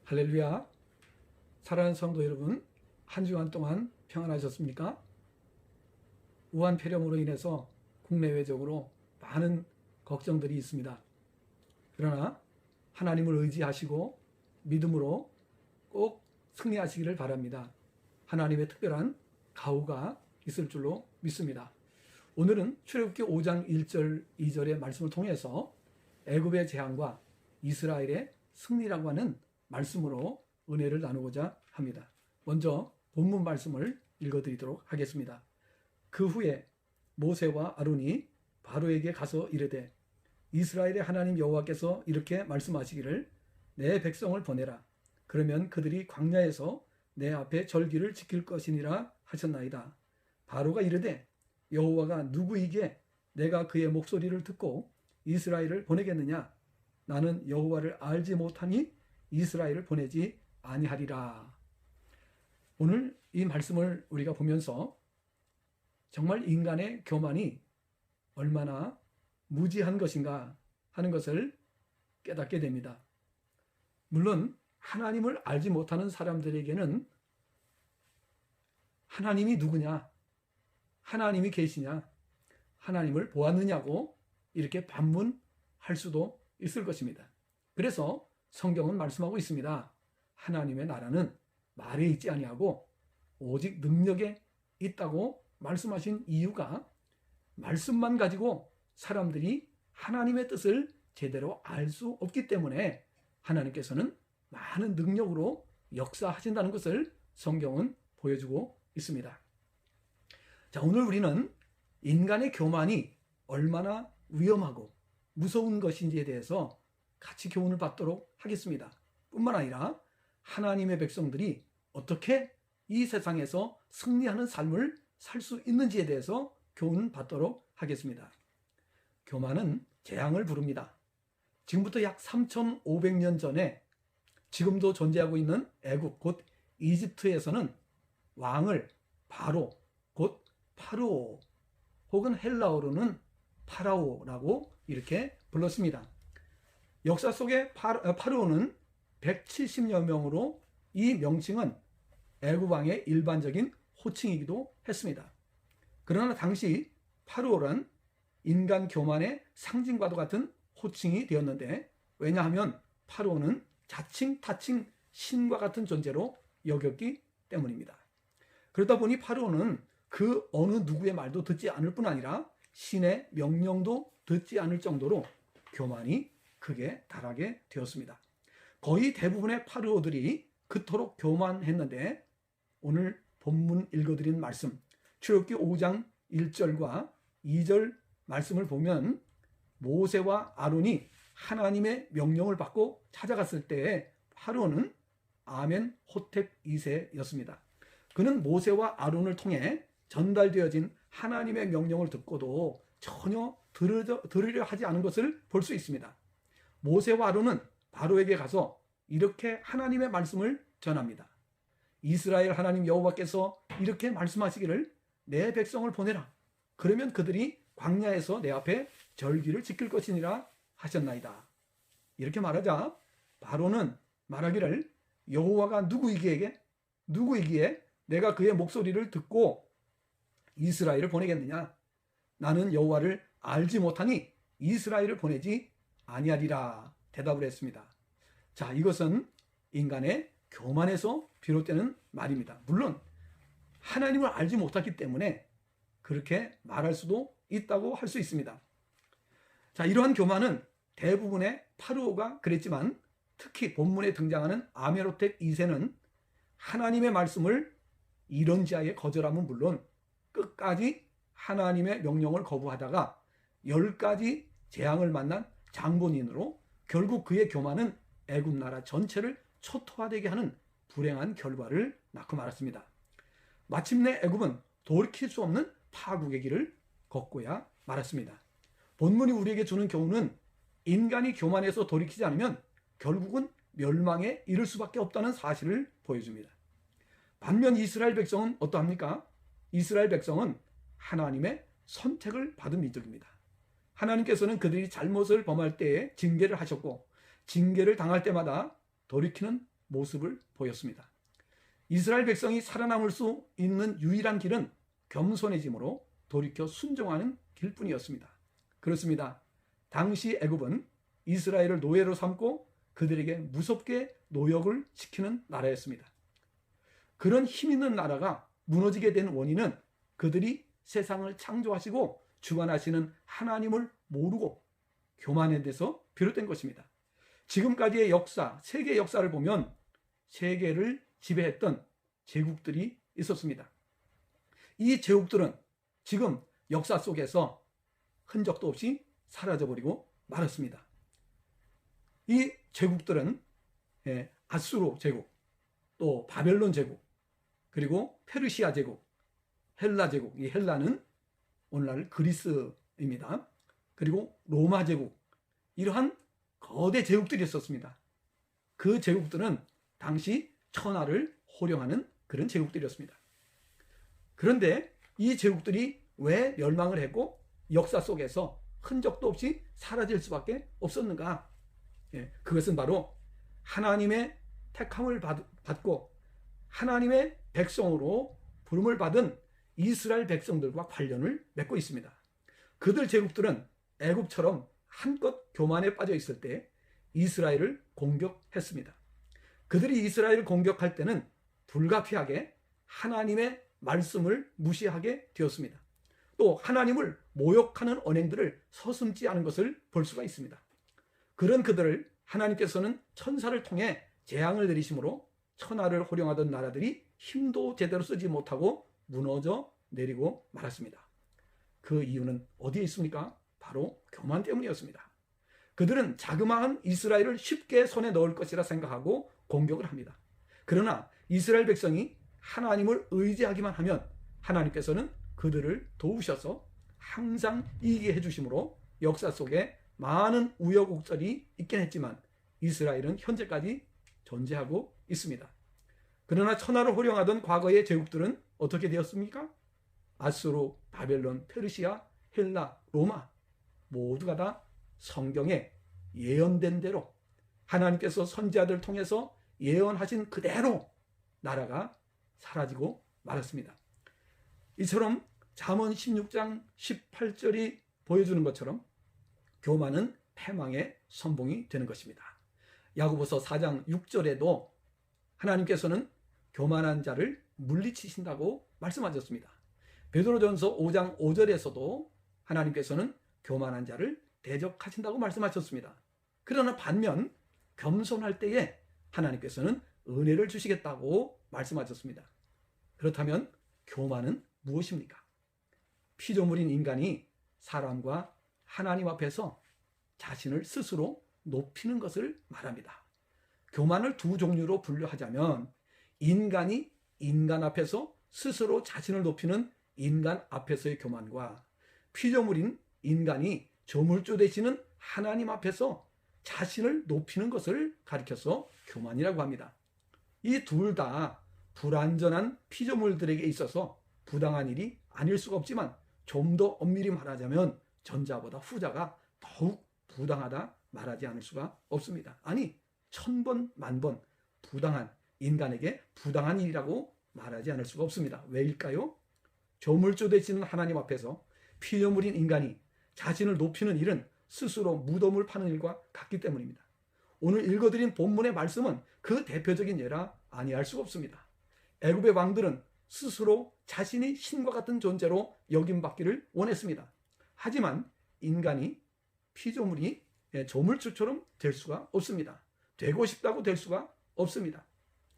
할렐루야. 사랑하는 성도 여러분, 한 주간 동안 평안하셨습니까? 우한 폐렴으로 인해서 국내외적으로 많은 걱정들이 있습니다. 그러나 하나님을 의지하시고 믿음으로 꼭 승리하시기를 바랍니다. 하나님의 특별한 가호가 있을 줄로 믿습니다. 오늘은 출애굽기 5장 1절 2절의 말씀을 통해서 애굽의 재앙과 이스라엘의 승리라고 하는 말씀으로 은혜를 나누고자 합니다. 먼저 본문 말씀을 읽어드리도록 하겠습니다. 그 후에 모세와 아론이 바로에게 가서 이르되 이스라엘의 하나님 여호와께서 이렇게 말씀하시기를 내 백성을 보내라. 그러면 그들이 광야에서 내 앞에 절기를 지킬 것이니라 하셨나이다. 바로가 이르되 여호와가 누구이기에 내가 그의 목소리를 듣고 이스라엘을 보내겠느냐? 나는 여호와를 알지 못하니 이스라엘을 보내지 아니하리라. 오늘 이 말씀을 우리가 보면서 정말 인간의 교만이 얼마나 무지한 것인가 하는 것을 깨닫게 됩니다. 물론 하나님을 알지 못하는 사람들에게는 하나님이 누구냐, 하나님이 계시냐, 하나님을 보았느냐고 이렇게 반문할 수도 있을 것입니다. 그래서 성경은 말씀하고 있습니다. 하나님의 나라는 말에 있지 아니하고 오직 능력에 있다고 말씀하신 이유가 말씀만 가지고 사람들이 하나님의 뜻을 제대로 알 수 없기 때문에 하나님께서는 많은 능력으로 역사하신다는 것을 성경은 보여주고 있습니다. 자, 오늘 우리는 인간의 교만이 얼마나 위험하고 무서운 것인지에 대해서 같이 교훈을 받도록 하겠습니다. 뿐만 아니라 하나님의 백성들이 어떻게 이 세상에서 승리하는 삶을 살 수 있는지에 대해서 교훈 받도록 하겠습니다. 교만은 재앙을 부릅니다. 지금부터 약 3,500년 전에 지금도 존재하고 있는 애굽 곧 이집트에서는 왕을 바로 곧 파르오 혹은 헬라어로는 파라오라고 이렇게 불렀습니다. 역사 속에 파르오는 170여 명으로 이 명칭은 애굽 왕의 일반적인 호칭이기도 했습니다. 그러나 당시 파르오란 인간 교만의 상징과도 같은 호칭이 되었는데, 왜냐하면 파르오는 자칭 타칭 신과 같은 존재로 여겼기 때문입니다. 그러다 보니 파르오는 그 어느 누구의 말도 듣지 않을 뿐 아니라 신의 명령도 듣지 않을 정도로 교만이 크게 달하게 되었습니다. 거의 대부분의 파르오들이 그토록 교만했는데, 오늘 본문 읽어드린 말씀 출애굽기 5장 1절과 2절 말씀을 보면 모세와 아론이 하나님의 명령을 받고 찾아갔을 때에 파르오는 아멘 호텝 2세였습니다. 그는 모세와 아론을 통해 전달되어진 하나님의 명령을 듣고도 전혀 들으려 하지 않은 것을 볼 수 있습니다. 모세와 아론은 바로에게 가서 이렇게 하나님의 말씀을 전합니다. 이스라엘 하나님 여호와께서 이렇게 말씀하시기를 내 백성을 보내라. 그러면 그들이 광야에서 내 앞에 절기를 지킬 것이니라 하셨나이다. 이렇게 말하자 바로는 말하기를 여호와가 누구이기에 내가 그의 목소리를 듣고 이스라엘을 보내겠느냐? 나는 여호와를 알지 못하니 이스라엘을 보내지 아니하리라 대답을 했습니다. 자, 이것은 인간의 교만에서 비롯되는 말입니다. 물론 하나님을 알지 못했기 때문에 그렇게 말할 수도 있다고 할 수 있습니다. 자, 이러한 교만은 대부분의 파르오가 그랬지만 특히 본문에 등장하는 아메로텍 2세는 하나님의 말씀을 이런지하에 거절함은 물론 끝까지 하나님의 명령을 거부하다가 10가지 재앙을 만난 장본인으로 결국 그의 교만은 애굽 나라 전체를 초토화되게 하는 불행한 결과를 낳고 말았습니다. 마침내 애굽은 돌이킬 수 없는 파국의 길을 걷고야 말았습니다. 본문이 우리에게 주는 교훈은 인간이 교만해서 돌이키지 않으면 결국은 멸망에 이를 수밖에 없다는 사실을 보여줍니다. 반면 이스라엘 백성은 어떠합니까? 이스라엘 백성은 하나님의 선택을 받은 민족입니다. 하나님께서는 그들이 잘못을 범할 때에 징계를 하셨고 징계를 당할 때마다 돌이키는 모습을 보였습니다. 이스라엘 백성이 살아남을 수 있는 유일한 길은 겸손해짐으로 돌이켜 순종하는 길뿐이었습니다. 그렇습니다. 당시 애굽은 이스라엘을 노예로 삼고 그들에게 무섭게 노역을 시키는 나라였습니다. 그런 힘 있는 나라가 무너지게 된 원인은 그들이 세상을 창조하시고 주관하시는 하나님을 모르고 교만한 데서 비롯된 것입니다. 지금까지의 역사, 세계 역사를 보면 세계를 지배했던 제국들이 있었습니다. 이 제국들은 지금 역사 속에서 흔적도 없이 사라져버리고 말았습니다. 이 제국들은 아수르 제국, 또 바벨론 제국, 그리고 페르시아 제국, 헬라 제국, 이 헬라는 오늘날 그리스입니다. 그리고 로마 제국, 이러한 거대 제국들이 있었습니다. 그 제국들은 당시 천하를 호령하는 그런 제국들이었습니다. 그런데 이 제국들이 왜 멸망을 했고 역사 속에서 흔적도 없이 사라질 수밖에 없었는가? 그것은 바로 하나님의 택함을 받고 하나님의 백성으로 부름을 받은 이스라엘 백성들과 관련을 맺고 있습니다. 그들 제국들은 애굽처럼 한껏 교만에 빠져 있을 때 이스라엘을 공격했습니다. 그들이 이스라엘을 공격할 때는 불가피하게 하나님의 말씀을 무시하게 되었습니다. 또 하나님을 모욕하는 언행들을 서슴지 않은 것을 볼 수가 있습니다. 그런 그들을 하나님께서는 천사를 통해 재앙을 내리심으로 천하를 호령하던 나라들이 힘도 제대로 쓰지 못하고 무너져 내리고 말았습니다. 그 이유는 어디에 있습니까? 바로 교만 때문이었습니다. 그들은 자그마한 이스라엘을 쉽게 손에 넣을 것이라 생각하고 공격을 합니다. 그러나 이스라엘 백성이 하나님을 의지하기만 하면 하나님께서는 그들을 도우셔서 항상 이기게 해주심으로 역사 속에 많은 우여곡절이 있긴 했지만 이스라엘은 현재까지 존재하고 있습니다. 그러나 천하를 호령하던 과거의 제국들은 어떻게 되었습니까? 아수르, 바벨론, 페르시아, 헬라, 로마 모두가 다 성경에 예언된 대로 하나님께서 선지자들을 통해서 예언하신 그대로 나라가 사라지고 말았습니다. 이처럼 잠언 16장 18절이 보여주는 것처럼 교만은 패망의 선봉이 되는 것입니다. 야고보서 4장 6절에도 하나님께서는 교만한 자를 물리치신다고 말씀하셨습니다. 베드로전서 5장 5절에서도 하나님께서는 교만한 자를 대적하신다고 말씀하셨습니다. 그러나 반면 겸손할 때에 하나님께서는 은혜를 주시겠다고 말씀하셨습니다. 그렇다면 교만은 무엇입니까? 피조물인 인간이 사람과 하나님 앞에서 자신을 스스로 높이는 것을 말합니다. 교만을 두 종류로 분류하자면 인간이 인간 앞에서 스스로 자신을 높이는 인간 앞에서의 교만과 피조물인 인간이 조물주 되시는 하나님 앞에서 자신을 높이는 것을 가리켜서 교만이라고 합니다. 이 둘 다 불완전한 피조물들에게 있어서 부당한 일이 아닐 수가 없지만 좀 더 엄밀히 말하자면 전자보다 후자가 더욱 부당하다 말하지 않을 수가 없습니다. 아니 1000번 만번 부당한 인간에게 부당한 일이라고 말하지 않을 수가 없습니다. 왜일까요? 조물주 되시는 하나님 앞에서 피조물인 인간이 자신을 높이는 일은 스스로 무덤을 파는 일과 같기 때문입니다. 오늘 읽어드린 본문의 말씀은 그 대표적인 예라 아니할 수가 없습니다. 애굽의 왕들은 스스로 자신이 신과 같은 존재로 여김받기를 원했습니다. 하지만 인간이 피조물이 조물주처럼 될 수가 없습니다. 되고 싶다고 될 수가 없습니다.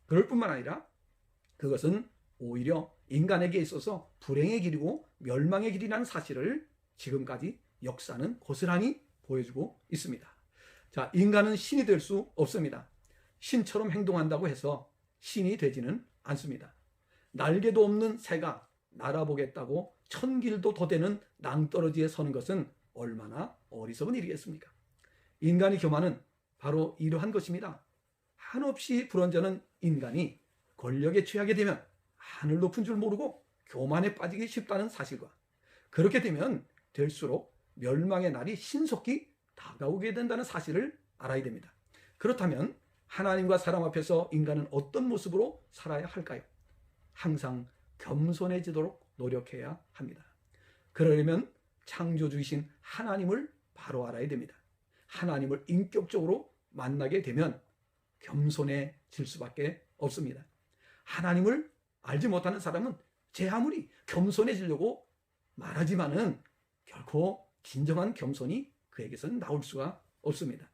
그럴 뿐만 아니라 그것은 오히려 인간에게 있어서 불행의 길이고 멸망의 길이라는 사실을 지금까지 역사는 고스란히 보여주고 있습니다. 자, 인간은 신이 될 수 없습니다. 신처럼 행동한다고 해서 신이 되지는 않습니다. 날개도 없는 새가 날아보겠다고 1000길도 더 되는 낭떠러지에 서는 것은 얼마나 어리석은 일이겠습니까? 인간의 교만은 바로 이러한 것입니다. 한없이 불완전한 인간이 권력에 취하게 되면 하늘 높은 줄 모르고 교만에 빠지기 쉽다는 사실과 그렇게 되면 될수록 멸망의 날이 신속히 다가오게 된다는 사실을 알아야 됩니다. 그렇다면 하나님과 사람 앞에서 인간은 어떤 모습으로 살아야 할까요? 항상 겸손해지도록 노력해야 합니다. 그러려면 창조주이신 하나님을 바로 알아야 됩니다. 하나님을 인격적으로 만나게 되면 겸손해질 수밖에 없습니다. 하나님을 알지 못하는 사람은 제 아무리 겸손해지려고 말하지만은 결코 진정한 겸손이 그에게서는 나올 수가 없습니다.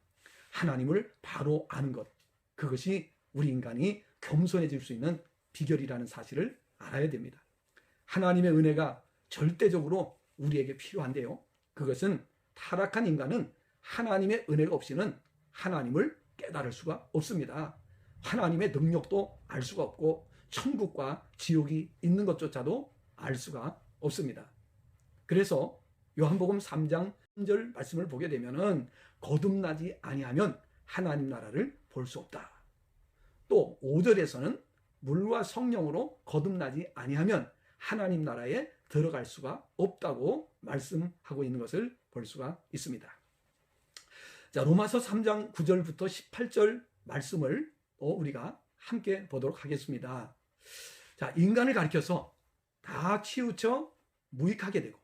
하나님을 바로 아는 것, 그것이 우리 인간이 겸손해질 수 있는 비결이라는 사실을 알아야 됩니다. 하나님의 은혜가 절대적으로 우리에게 필요한데요. 그것은 타락한 인간은 하나님의 은혜가 없이는 하나님을 깨달을 수가 없습니다. 하나님의 능력도 알 수가 없고 천국과 지옥이 있는 것조차도 알 수가 없습니다. 그래서 요한복음 3장 3절 말씀을 보게 되면은 거듭나지 아니하면 하나님 나라를 볼 수 없다. 또 5절에서는 물과 성령으로 거듭나지 아니하면 하나님 나라에 들어갈 수가 없다고 말씀하고 있는 것을 볼 수가 있습니다. 자, 로마서 3장 9절부터 18절 말씀을 우리가 함께 보도록 하겠습니다. 자, 인간을 가리켜서 다 치우쳐 무익하게 되고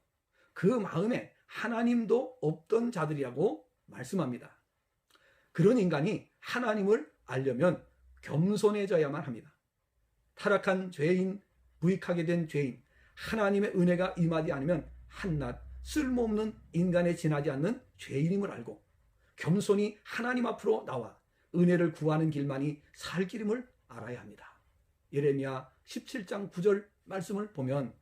그 마음에 하나님도 없던 자들이라고 말씀합니다. 그런 인간이 하나님을 알려면 겸손해져야만 합니다. 타락한 죄인, 무익하게 된 죄인, 하나님의 은혜가 임하지 않으면 한낱 쓸모없는 인간에 지나지 않는 죄인임을 알고 겸손히 하나님 앞으로 나와 은혜를 구하는 길만이 살 길임을 알아야 합니다. 예레미야 17장 9절 말씀을 보면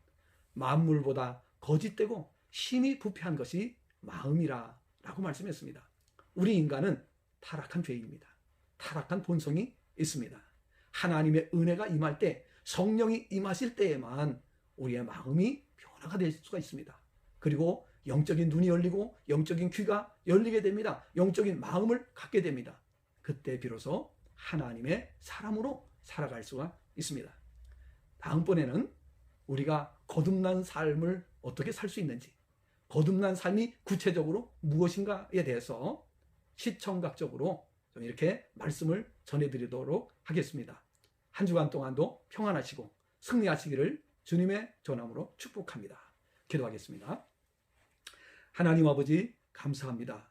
만물보다 거짓되고 심히 부패한 것이 마음이라 라고 말씀했습니다. 우리 인간은 타락한 죄인입니다. 타락한 본성이 있습니다. 하나님의 은혜가 임할 때, 성령이 임하실 때에만 우리의 마음이 변화가 될 수가 있습니다. 그리고 영적인 눈이 열리고 영적인 귀가 열리게 됩니다. 영적인 마음을 갖게 됩니다. 그때 비로소 하나님의 사람으로 살아갈 수가 있습니다. 다음번에는 우리가 거듭난 삶을 어떻게 살 수 있는지, 거듭난 삶이 구체적으로 무엇인가에 대해서 시청각적으로 좀 이렇게 말씀을 전해드리도록 하겠습니다. 한 주간 동안도 평안하시고 승리하시기를 주님의 전함으로 축복합니다. 기도하겠습니다. 하나님 아버지, 감사합니다.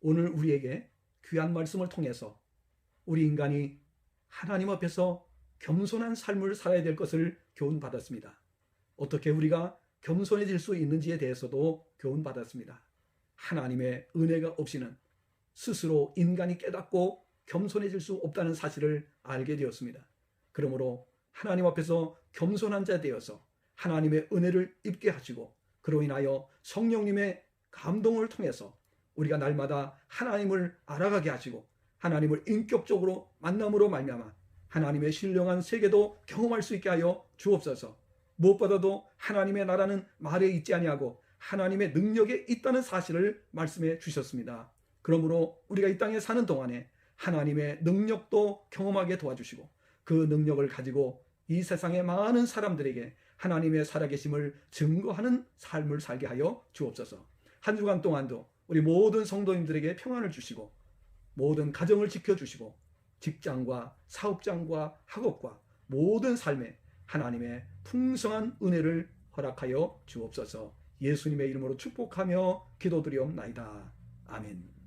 오늘 우리에게 귀한 말씀을 통해서 우리 인간이 하나님 앞에서 겸손한 삶을 살아야 될 것을 교훈받았습니다. 어떻게 우리가 겸손해질 수 있는지에 대해서도 교훈받았습니다. 하나님의 은혜가 없이는 스스로 인간이 깨닫고 겸손해질 수 없다는 사실을 알게 되었습니다. 그러므로 하나님 앞에서 겸손한 자 되어서 하나님의 은혜를 입게 하시고 그로 인하여 성령님의 감동을 통해서 우리가 날마다 하나님을 알아가게 하시고 하나님을 인격적으로 만남으로 말미암아 하나님의 신령한 세계도 경험할 수 있게 하여 주옵소서. 무엇보다도 하나님의 나라는 말에 있지 아니하고 하나님의 능력에 있다는 사실을 말씀해 주셨습니다. 그러므로 우리가 이 땅에 사는 동안에 하나님의 능력도 경험하게 도와주시고 그 능력을 가지고 이 세상의 많은 사람들에게 하나님의 살아계심을 증거하는 삶을 살게 하여 주옵소서. 한 주간 동안도 우리 모든 성도님들에게 평안을 주시고 모든 가정을 지켜주시고 직장과 사업장과 학업과 모든 삶에 하나님의 풍성한 은혜를 허락하여 주옵소서. 예수님의 이름으로 축복하며 기도드리옵나이다. 아멘.